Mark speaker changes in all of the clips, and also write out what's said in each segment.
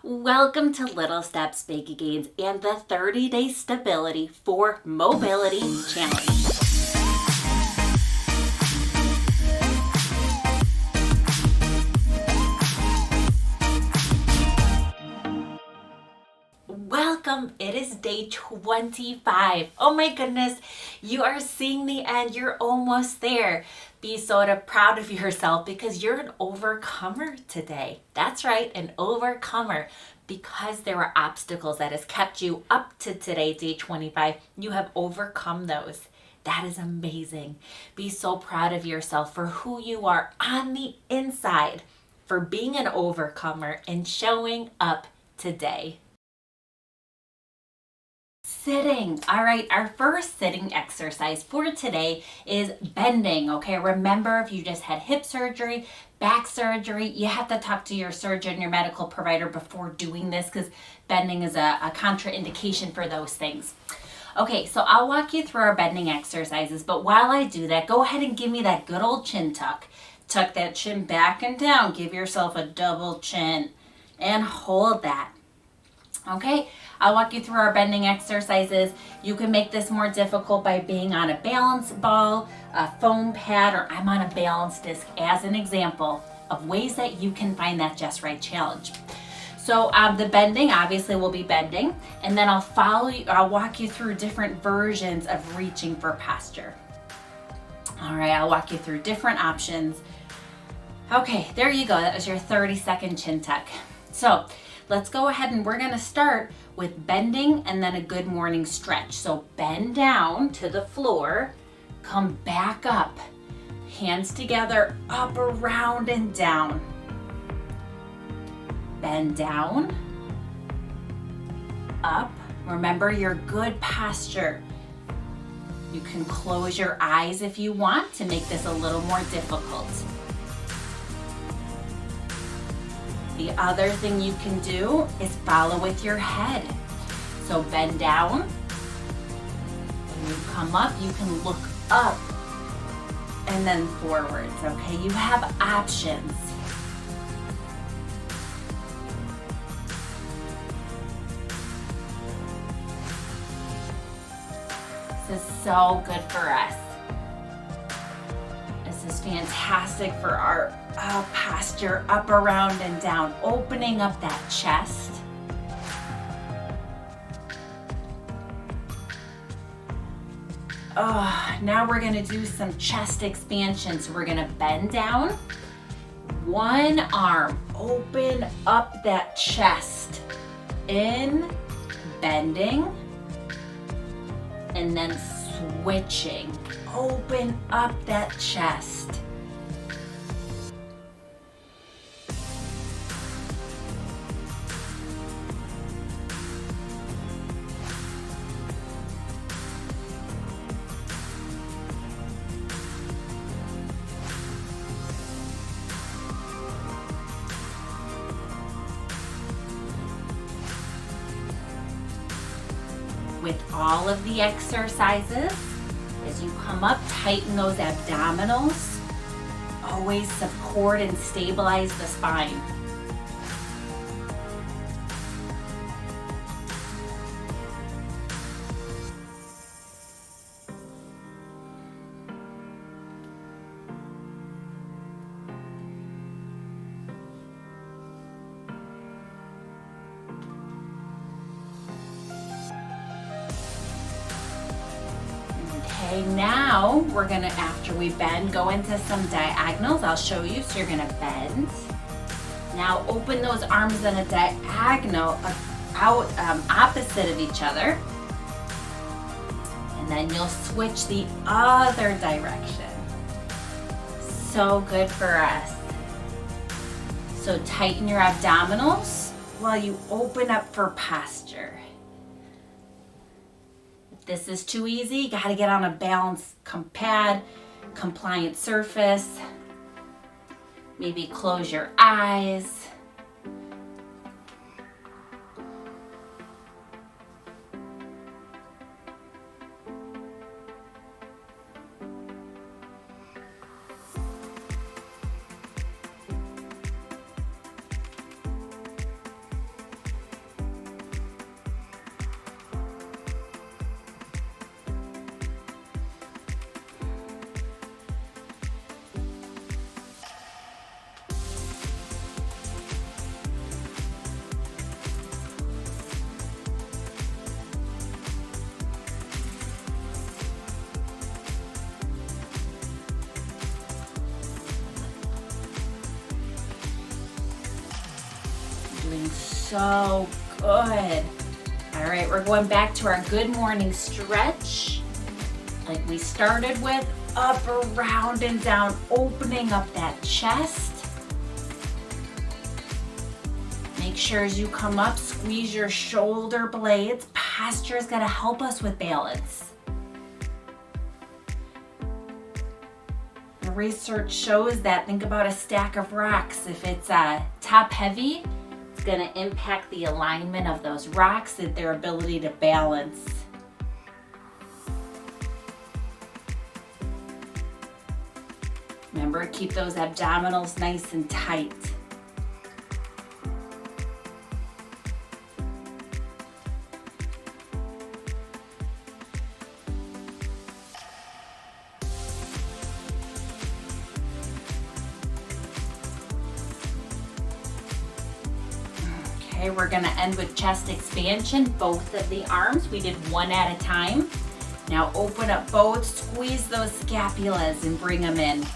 Speaker 1: Welcome to Little Steps, Big Gains and the 30-Day Stability for Mobility Challenge. Welcome. It is day 25. Oh my goodness, you are seeing the end. You're almost there. Be so proud of yourself because you're an overcomer today. That's right, an overcomer. Because there were obstacles that has kept you up to today, day 25, you have overcome those. That is amazing. Be so proud of yourself for who you are on the inside, for being an overcomer and showing up today. Sitting. All right, our first sitting exercise for today is bending. Okay, remember if you just had hip surgery, back surgery, you have to talk to your surgeon, your medical provider before doing this because bending is a contraindication for those things. Okay, so I'll walk you through our bending exercises, but while I do that, go ahead and give me that good old chin tuck. Tuck that chin back and down. Give yourself a double chin and hold that. Okay, I'll walk you through our bending exercises. You can make this more difficult by being on a balance ball, a foam pad, or I'm on a balance disc as an example of ways that you can find that just right challenge. So the bending, obviously we'll be bending, and then I'll walk you through different versions of reaching for posture. All right, I'll walk you through different options. Okay, there you go. That was your 30-second chin tuck. So let's go ahead and we're gonna start with bending and then a good morning stretch. So bend down to the floor, come back up, hands together, up, around, and down. Bend down, up. Remember your good posture. You can close your eyes if you want to make this a little more difficult. The other thing you can do is follow with your head. So bend down. When you come up, you can look up and then forwards, okay? You have options. This is so good for us. This is fantastic for our posture, up, around, and down, opening up that chest. Now we're gonna do some chest expansion. So we're gonna bend down, one arm, open up that chest, in, bending, and then switching, open up that chest. With all of the exercises, as you come up, tighten those abdominals. Always support and stabilize the spine. Okay, now we're gonna, after we bend, go into some diagonals. I'll show you. So you're gonna bend. Now open those arms in a diagonal out opposite of each other. And then you'll switch the other direction. So good for us. So tighten your abdominals while you open up for posture. If this is too easy, you gotta get on a balance pad, compliant surface. Maybe close your eyes. doing so good. All right, we're going back to our good morning stretch. Like we started with, up, around, and down, opening up that chest. Make sure as you come up, squeeze your shoulder blades. Posture is gonna help us with balance. The research shows that, think about a stack of rocks. If it's top heavy, it's gonna impact the alignment of those rocks and their ability to balance. Remember, keep those abdominals nice and tight. Okay, we're gonna end with chest expansion, both of the arms. We did one at a time. Now open up both, squeeze those scapulas and bring them in.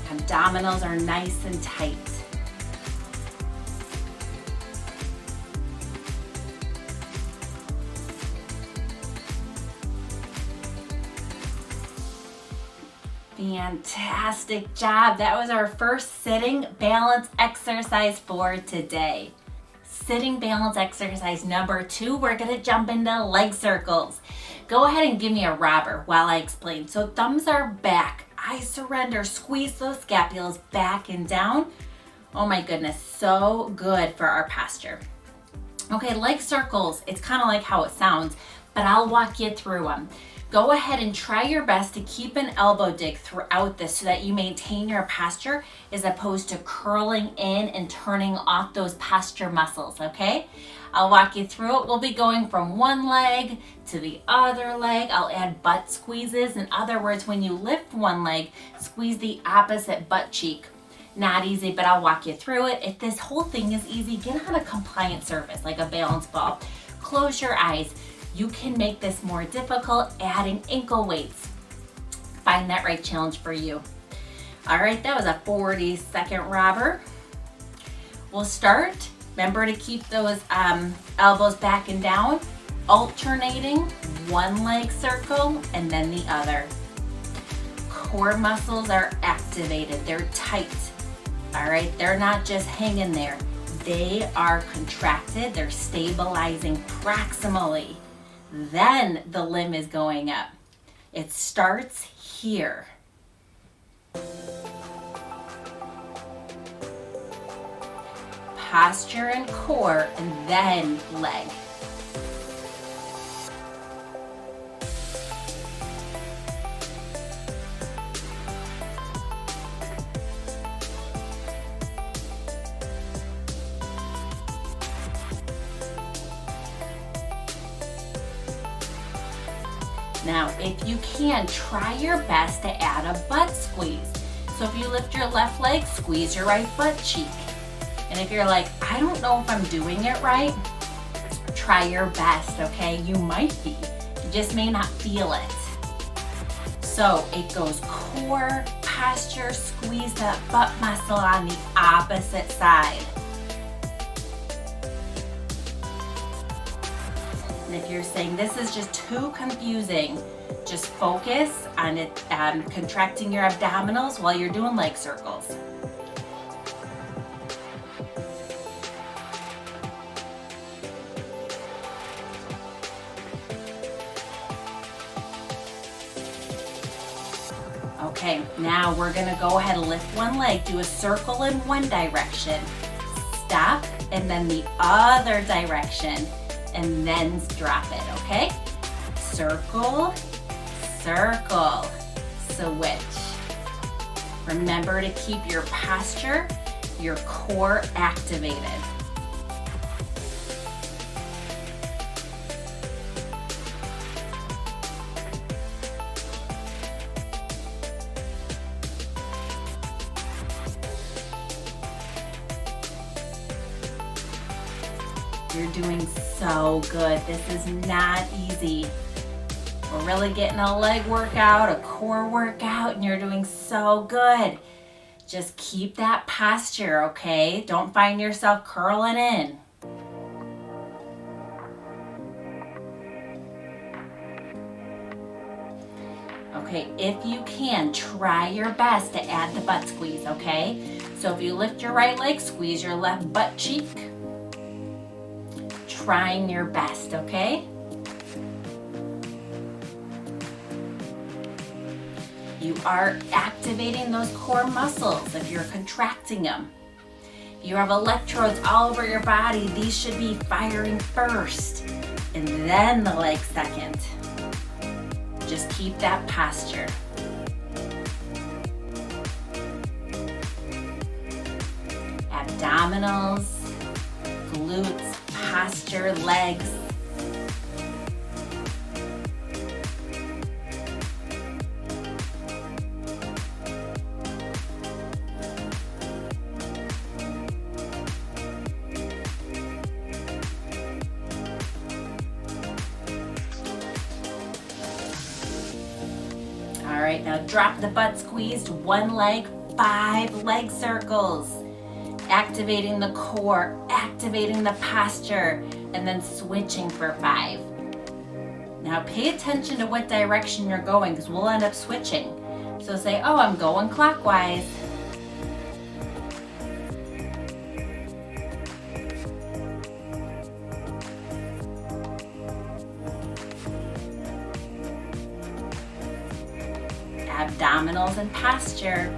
Speaker 1: Abdominals are nice and tight. Fantastic job. That was our first sitting balance exercise for today. Sitting balance exercise number 2, we're gonna jump into leg circles. Go ahead and give me a robber while I explain. So thumbs are back. I surrender. Squeeze those scapulas back and down. Oh my goodness, so good for our posture. Okay, leg circles. It's kind of like how it sounds, but I'll walk you through them. Go ahead and try your best to keep an elbow dig throughout this so that you maintain your posture as opposed to curling in and turning off those posture muscles, okay? I'll walk you through it. We'll be going from one leg to the other leg. I'll add butt squeezes. In other words, when you lift one leg, squeeze the opposite butt cheek. Not easy, but I'll walk you through it. If this whole thing is easy, get on a compliant surface like a balance ball. Close your eyes. You can make this more difficult, adding ankle weights. Find that right challenge for you. All right, that was a 40-second robber. We'll start. Remember to keep those elbows back and down, alternating one leg circle and then the other. Core muscles are activated, they're tight. All right, they're not just hanging there. They are contracted, they're stabilizing proximally. Then the limb is going up. It starts here. Posture and core, and then leg. Now, if you can, try your best to add a butt squeeze. So if you lift your left leg, squeeze your right butt cheek. And if you're like, I don't know if I'm doing it right, try your best, okay? You might be, you just may not feel it. So it goes core, posture, squeeze that butt muscle on the opposite side. And if you're saying this is just too confusing, just focus on it, contracting your abdominals while you're doing leg circles. Okay, now we're gonna go ahead and lift one leg, do a circle in one direction, stop, and then the other direction, and then drop it, okay? Circle, circle, switch. Remember to keep your posture, your core activated. You're doing so good. This is not easy. We're really getting a leg workout, a core workout, and you're doing so good. Just keep that posture, okay? Don't find yourself curling in. Okay, if you can, try your best to add the butt squeeze, okay? So if you lift your right leg, squeeze your left butt cheek. Trying your best, okay? You are activating those core muscles if you're contracting them. You have electrodes all over your body. These should be firing first and then the legs second. Just keep that posture. Abdominals, glutes, posture, legs. All right, now drop the butt squeezed, one leg, 5 leg circles. Activating the core, activating the posture, and then switching for 5. Now pay attention to what direction you're going because we'll end up switching. So say, oh, I'm going clockwise. Abdominals and posture.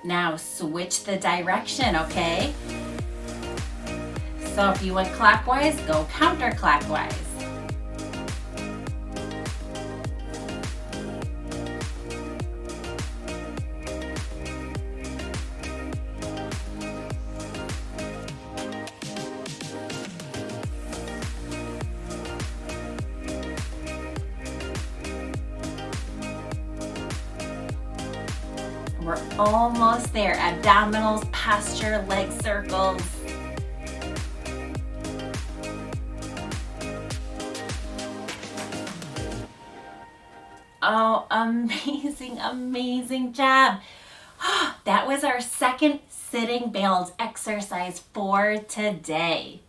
Speaker 1: Now switch the direction, okay? So if you went clockwise, go counterclockwise. We're almost there. Abdominals, posture, leg circles. Oh, amazing, amazing job. That was our second sitting balance exercise for today.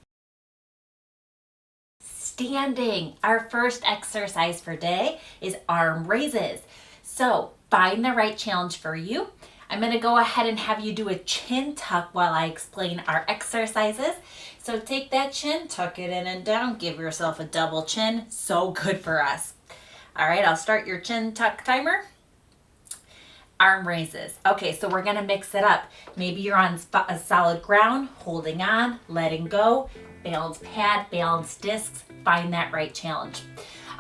Speaker 1: Standing. Our first exercise for today is arm raises. So find the right challenge for you. I'm going to go ahead and have you do a chin tuck while I explain our exercises. So take that chin, tuck it in and down, give yourself a double chin. So good for us. All right, I'll start your chin tuck timer. Arm raises. Okay, so we're going to mix it up. Maybe you're on a solid ground, holding on, letting go, balance pad, balance discs. Find that right challenge.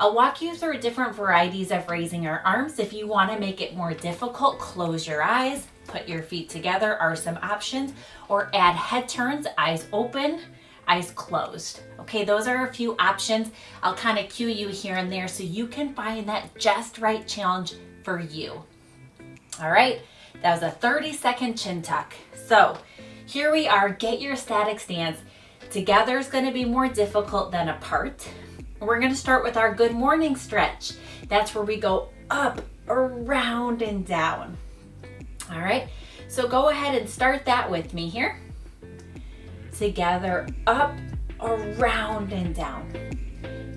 Speaker 1: I'll walk you through different varieties of raising our arms. If you want to make it more difficult, close your eyes, put your feet together are some options, or add head turns, eyes open, eyes closed. Okay, those are a few options. I'll kind of cue you here and there so you can find that just right challenge for you. All right, that was a 30-second chin tuck. So here we are, get your static stance. Together is going to be more difficult than apart. We're going to start with our good morning stretch. That's where we go up, around, and down. All right, so go ahead and start that with me here. Together, up, around, and down.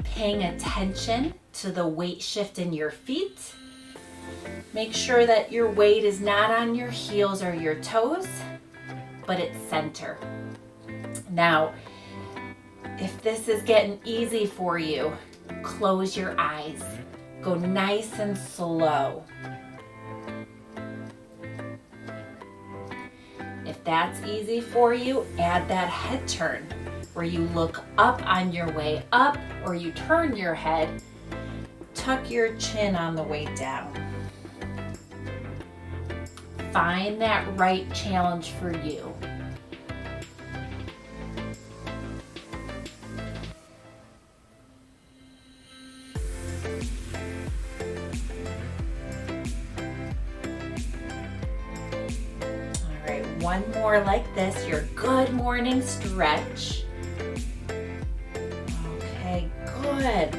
Speaker 1: Paying attention to the weight shift in your feet. Make sure that your weight is not on your heels or your toes, but it's center. Now, if this is getting easy for you, close your eyes. Go nice and slow. If that's easy for you, add that head turn where you look up on your way up or you turn your head, tuck your chin on the way down. Find that right challenge for you. One more like this, your good morning stretch. Okay, good.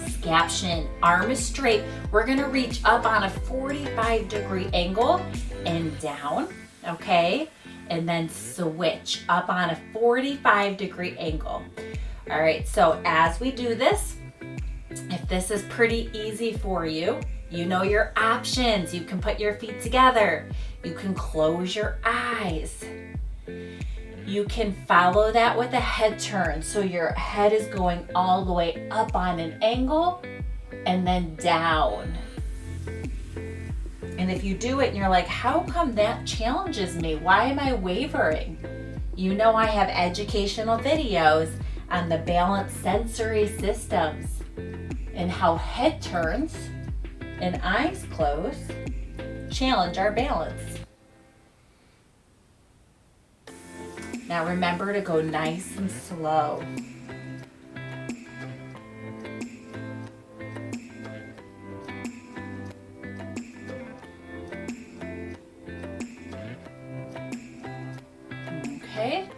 Speaker 1: Scaption, arm is straight. We're gonna reach up on a 45-degree angle and down, okay? And then switch up on a 45-degree angle. All right, so as we do this, if this is pretty easy for you, you know your options. You can put your feet together. You can close your eyes. You can follow that with a head turn. So your head is going all the way up on an angle and then down. And if you do it and you're like, how come that challenges me? Why am I wavering? You know I have educational videos on the balance sensory systems and how head turns and eyes closed challenge our balance. Now remember to go nice and slow. Okay,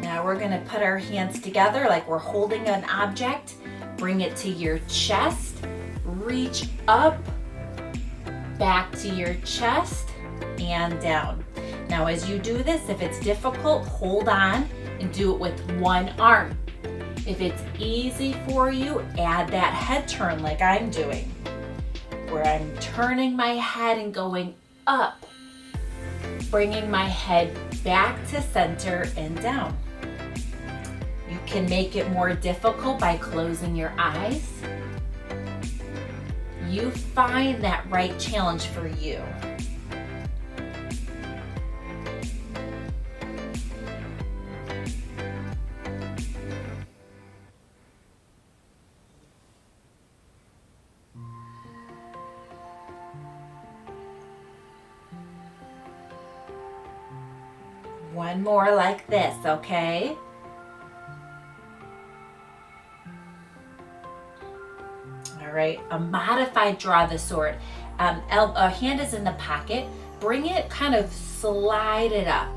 Speaker 1: now we're gonna put our hands together like we're holding an object. Bring it to your chest, reach up, back to your chest, and down. Now as you do this, if it's difficult, hold on and do it with one arm. If it's easy for you, add that head turn like I'm doing, where I'm turning my head and going up, bringing my head back to center and down. You can make it more difficult by closing your eyes. You find that right challenge for you. One more like this, okay? All right, a modified draw the sword. A hand is in the pocket. Bring it, kind of slide it up,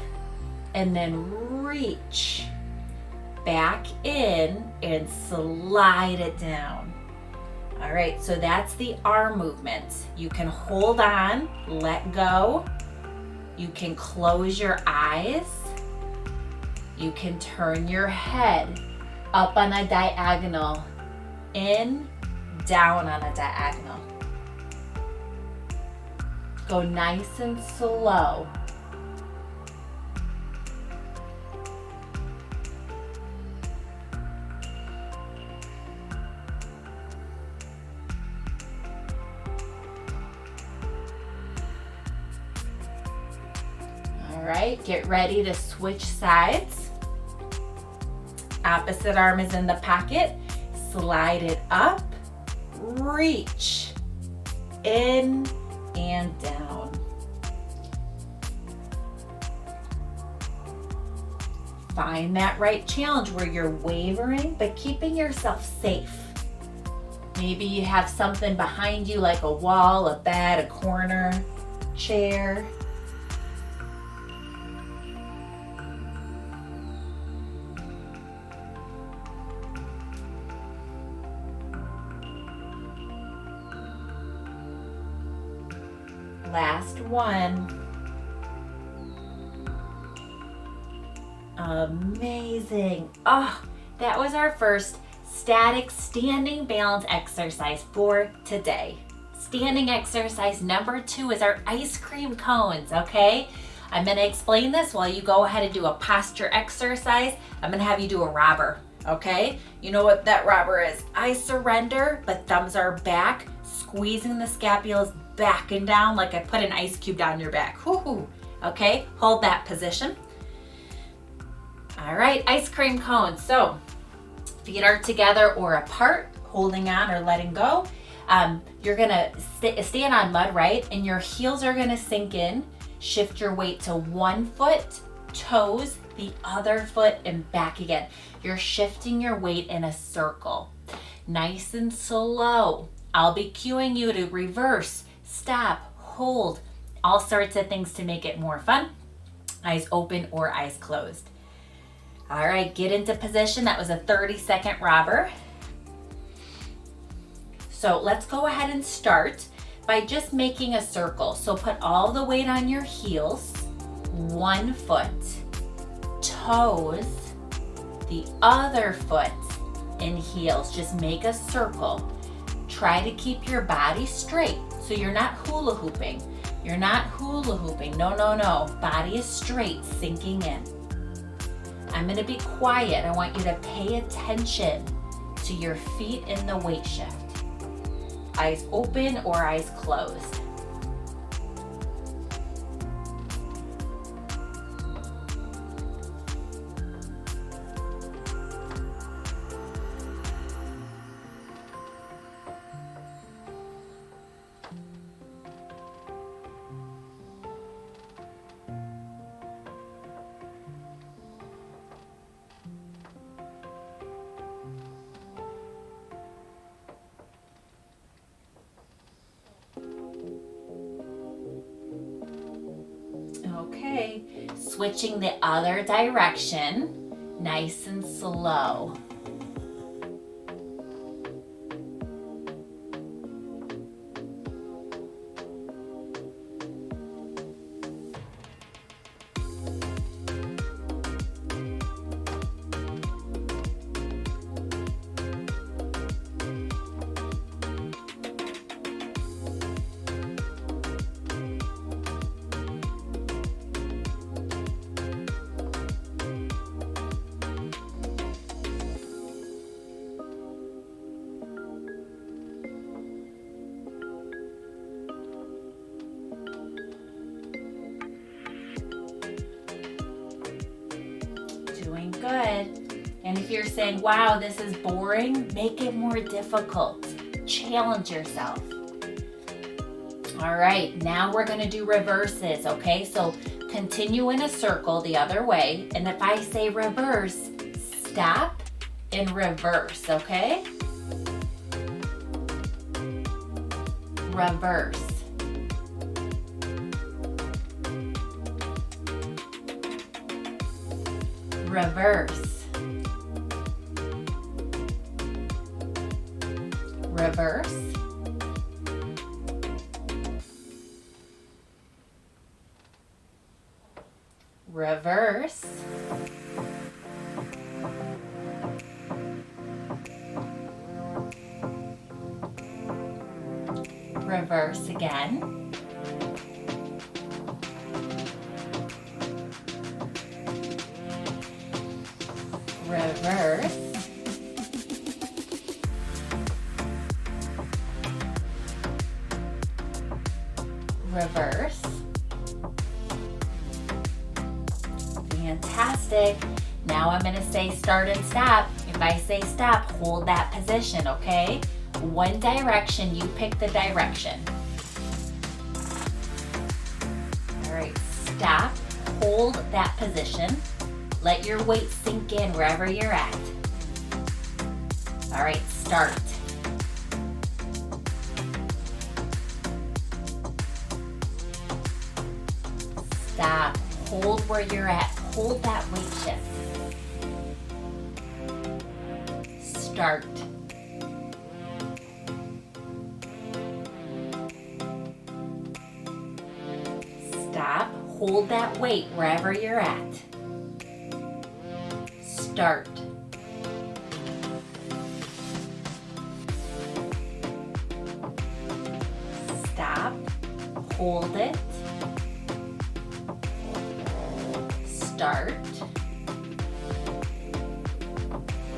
Speaker 1: and then reach back in and slide it down. All right, so that's the arm movement. You can hold on, let go. You can close your eyes. You can turn your head up on a diagonal, in, down on a diagonal. Go nice and slow. All right, get ready to switch sides. Opposite arm is in the pocket. Slide it up, reach, in and down. Find that right challenge where you're wavering, but keeping yourself safe. Maybe you have something behind you like a wall, a bed, a corner, chair. Last one. Amazing. Oh, that was our first static standing balance exercise for today. Standing exercise number 2 is our ice cream cones, okay? I'm gonna explain this while you go ahead and do a posture exercise. I'm gonna have you do a robber, okay? You know what that robber is. I surrender, but thumbs are back, squeezing the scapulas back and down like I put an ice cube down your back. Woo-hoo. Okay, hold that position. All right, ice cream cones. So feet are together or apart, holding on or letting go. You're gonna stand on mud, right? And your heels are gonna sink in. Shift your weight to one foot, toes, the other foot, and back again. You're shifting your weight in a circle. Nice and slow. I'll be cueing you to reverse, stop, hold, all sorts of things to make it more fun. Eyes open or eyes closed. All right, get into position. That was a 30-second robber. So let's go ahead and start by just making a circle. So put all the weight on your heels, one foot, toes, the other foot, and heels. Just make a circle. Try to keep your body straight so you're not hula hooping. You're not hula hooping. No, no, no. Body is straight, sinking in. I'm going to be quiet. I want you to pay attention to your feet in the weight shift. Eyes open or eyes closed. Okay, switching the other direction, nice and slow. Doing good. And if you're saying, wow, this is boring, make it more difficult. Challenge yourself. All right, now we're gonna do reverses, okay? So continue in a circle the other way. And if I say reverse, stop and reverse, okay? Reverse. Reverse. Reverse. Reverse. Reverse again. Reverse. Reverse. Fantastic. Now I'm going to say start and stop. If I say stop, hold that position, okay? One direction, you pick the direction. All right, stop, hold that position. Let your weight sink in wherever you're at. All right, start. Stop, hold where you're at. Hold that weight shift. Start. Stop, hold that weight wherever you're at. Start. Stop, hold it. Start.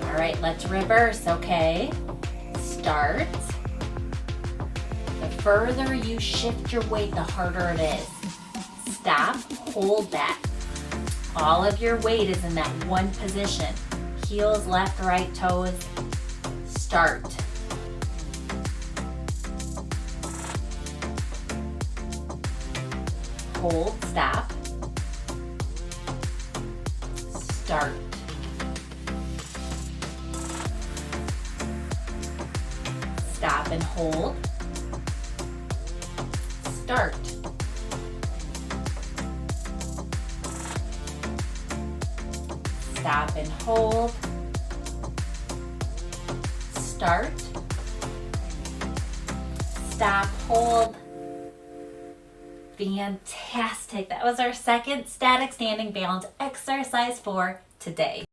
Speaker 1: All right, let's reverse, okay? Start. The further you shift your weight, the harder it is. Stop, hold that. All of your weight is in that one position. Heels, left, right, toes. Start. Hold, stop. Start. Stop and hold. Start. Stop and hold. Start. stop, hold. Fantastic. That was our second static standing balance exercise for today.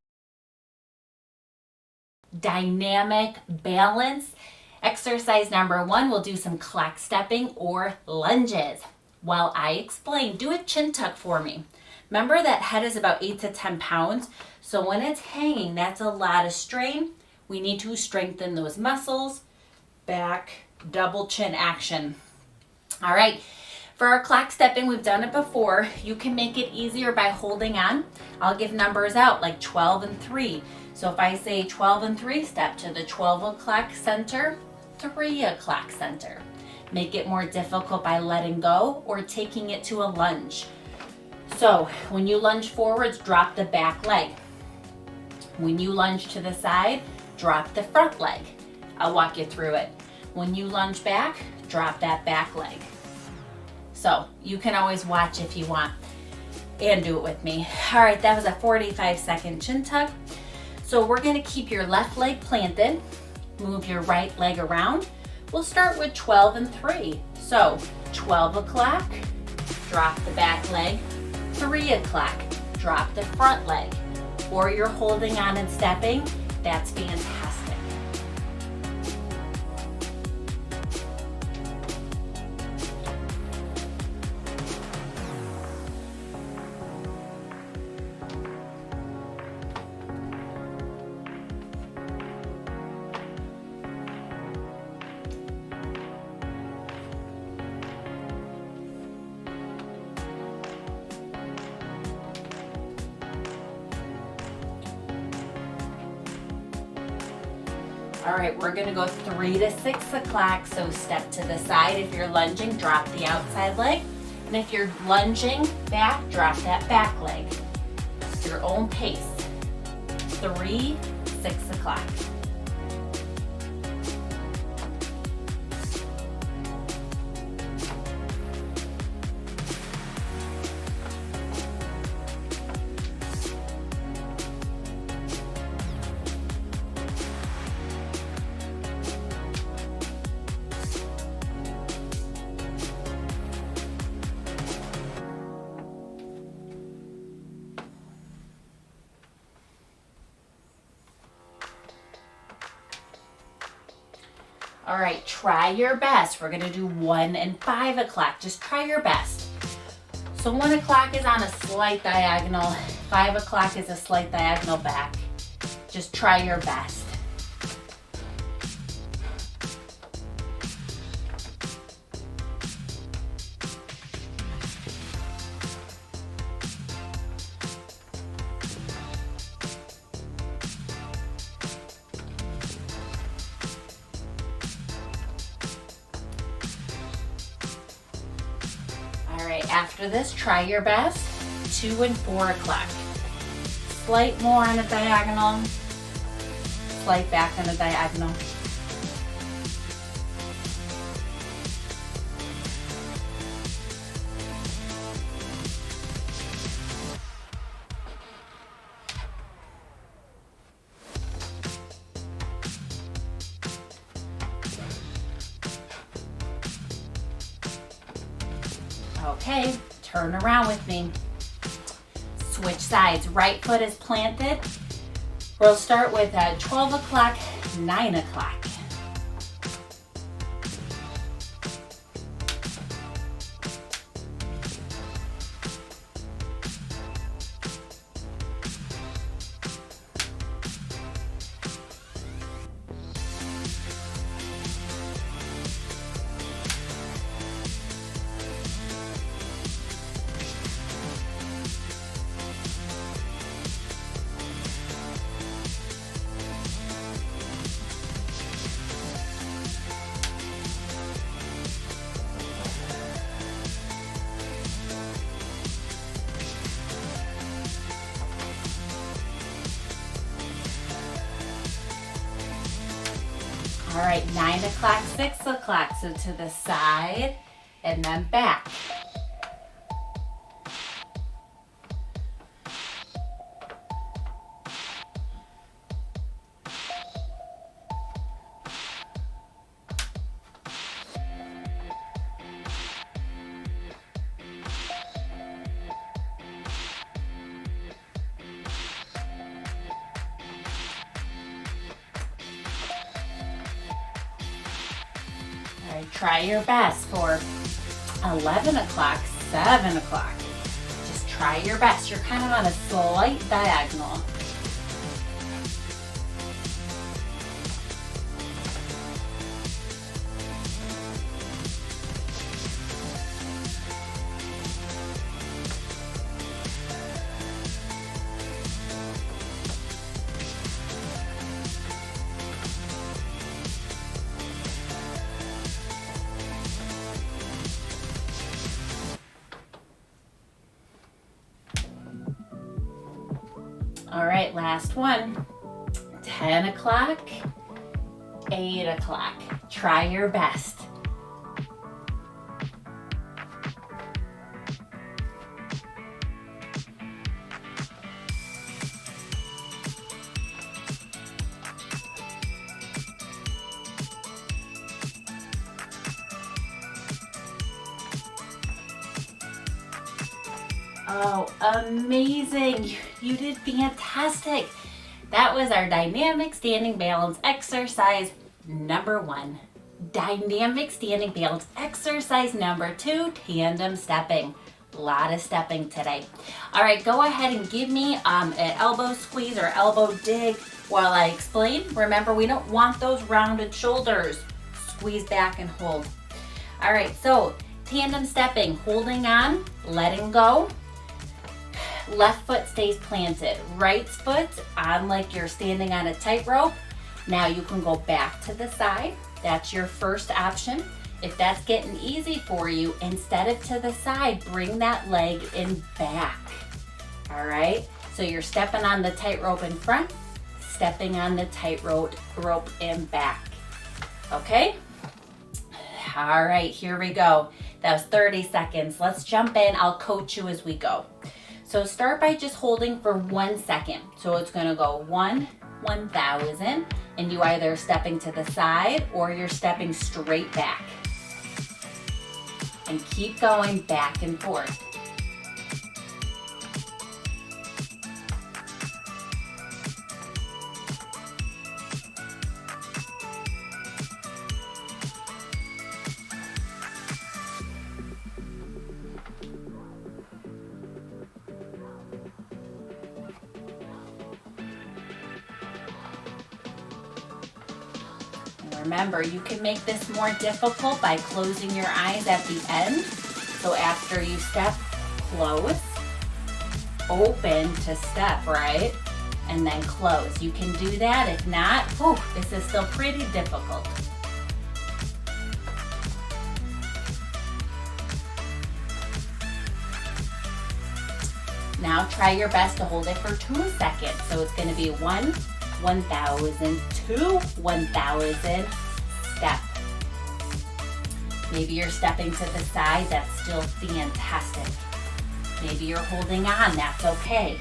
Speaker 1: Dynamic balance. Exercise number 1, we'll do some clock stepping or lunges. While I explain, do a chin tuck for me. Remember that head is about 8 to 10 pounds, so when it's hanging, that's a lot of strain. We need to strengthen those muscles. Back, double chin action. All right, for our clock stepping, we've done it before. You can make it easier by holding on. I'll give numbers out like 12 and 3. So if I say 12 and 3, step to the 12 o'clock center, 3 o'clock center. Make it more difficult by letting go or taking it to a lunge. So when you lunge forwards, drop the back leg. When you lunge to the side, drop the front leg. I'll walk you through it. When you lunge back, drop that back leg. So you can always watch if you want and do it with me. All right, that was a 45-second chin tuck. So we're gonna keep your left leg planted, move your right leg around. We'll start with 12 and 3. So 12 o'clock, drop the back leg. 3 o'clock, drop the front leg. Or you're holding on and stepping, that's fantastic. All right, we're gonna go 3 to 6 o'clock. So step to the side. If you're lunging, drop the outside leg. And if you're lunging back, drop that back leg. Your own pace. 3, 6 o'clock. All right, try your best. We're gonna do 1 and 5 o'clock. Just try your best. So 1 o'clock is on a slight diagonal. 5 o'clock is a slight diagonal back. Just try your best. After this, try your best, 2 and 4 o'clock. Slight more on a diagonal, slight back on a diagonal. Okay, turn around with me. Switch sides. Right foot is planted. We'll start with 12 o'clock, 9 o'clock. All right, 9 o'clock, 6 o'clock. So to the side and then back. right, try your best for 11 o'clock, 7 o'clock. Just try your best. You're kind of on a slight diagonal. All right, last one. 10 o'clock, 8 o'clock. Try your best. Oh, amazing. You did fantastic. That was our dynamic standing balance exercise number 1. Dynamic standing balance exercise number 2, tandem stepping. A lot of stepping today. All right, go ahead and give me an elbow squeeze or elbow dig while I explain. Remember, we don't want those rounded shoulders. Squeeze back and hold. All right, so tandem stepping, holding on, letting go. Left foot stays planted, right foot on like you're standing on a tightrope. Now you can go back to the side. That's your first option. If that's getting easy for you, instead of to the side, bring that leg in back. All right, so you're stepping on the tightrope in front, stepping on the tightrope in back. Okay? All right, here we go. That was 30 seconds. Let's jump in. I'll coach you as we go. So start by just holding for 1 second. So it's gonna go 1, 1,000, and you either stepping to the side or you're stepping straight back. And keep going back and forth. Remember, you can make this more difficult by closing your eyes at the end. So after you step, close, open to step, right? And then close. You can do that. If not, this is still pretty difficult. Now try your best to hold it for 2 seconds. So it's going to be 1, 1,000, 2, 1,000, step. Maybe you're stepping to the side, that's still fantastic. Maybe you're holding on, that's okay.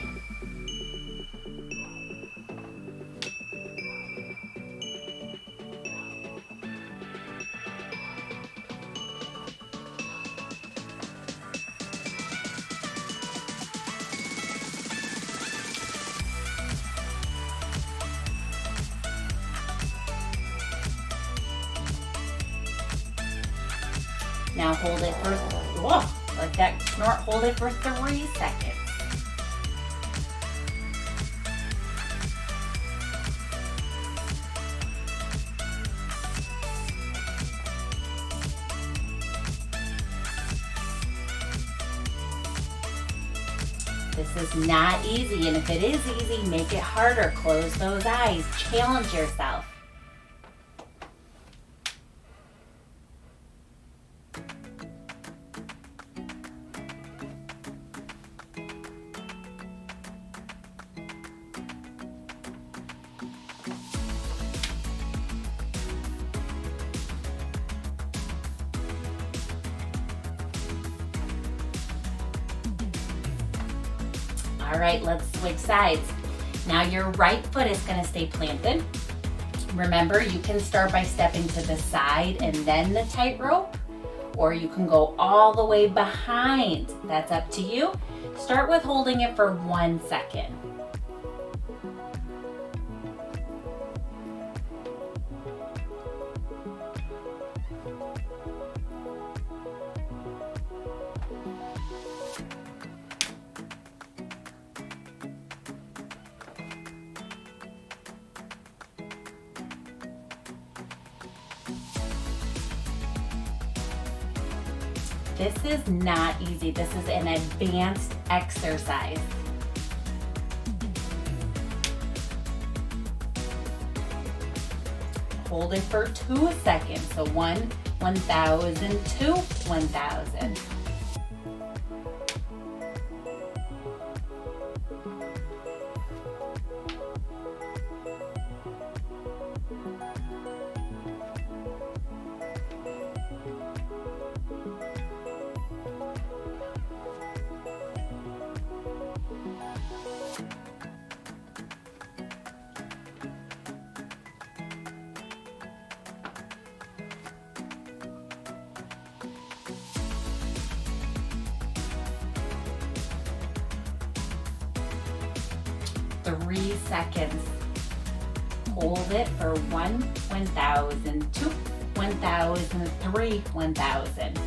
Speaker 1: Now hold it for, like that snort, hold it for 3 seconds. This is not easy, and if it is easy, make it harder. Close those eyes, challenge yourself. All right, let's switch sides. Now your right foot is going to stay planted. Remember, you can start by stepping to the side and then the tightrope, or you can go all the way behind. That's up to you. Start with holding it for 1 second. This is not easy. This is an advanced exercise. Hold it for 2 seconds. So 1, 1,000, 2, 1,000. Three seconds. Hold it for 1, 1,000, 2, 1,000, 3, 1,000.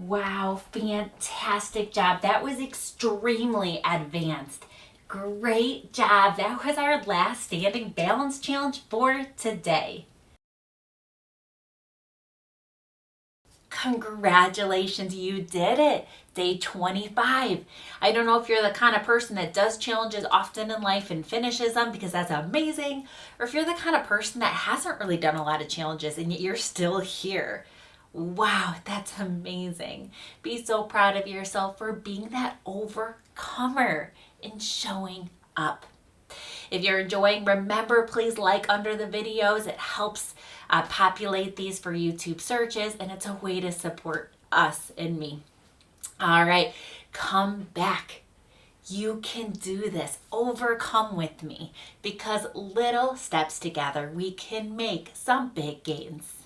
Speaker 1: Wow, fantastic job. That was extremely advanced. Great job. That was our last standing balance challenge for today. Congratulations, you did it. Day 25. I don't know if you're the kind of person that does challenges often in life and finishes them because that's amazing, or if you're the kind of person that hasn't really done a lot of challenges and yet you're still here. Wow, that's amazing. Be so proud of yourself for being that overcomer and showing up. If you're enjoying, remember, please like under the videos. It helps populate these for YouTube searches, and it's a way to support us and me. All right, come back. You can do this. Overcome with me, because little steps together, we can make some big gains.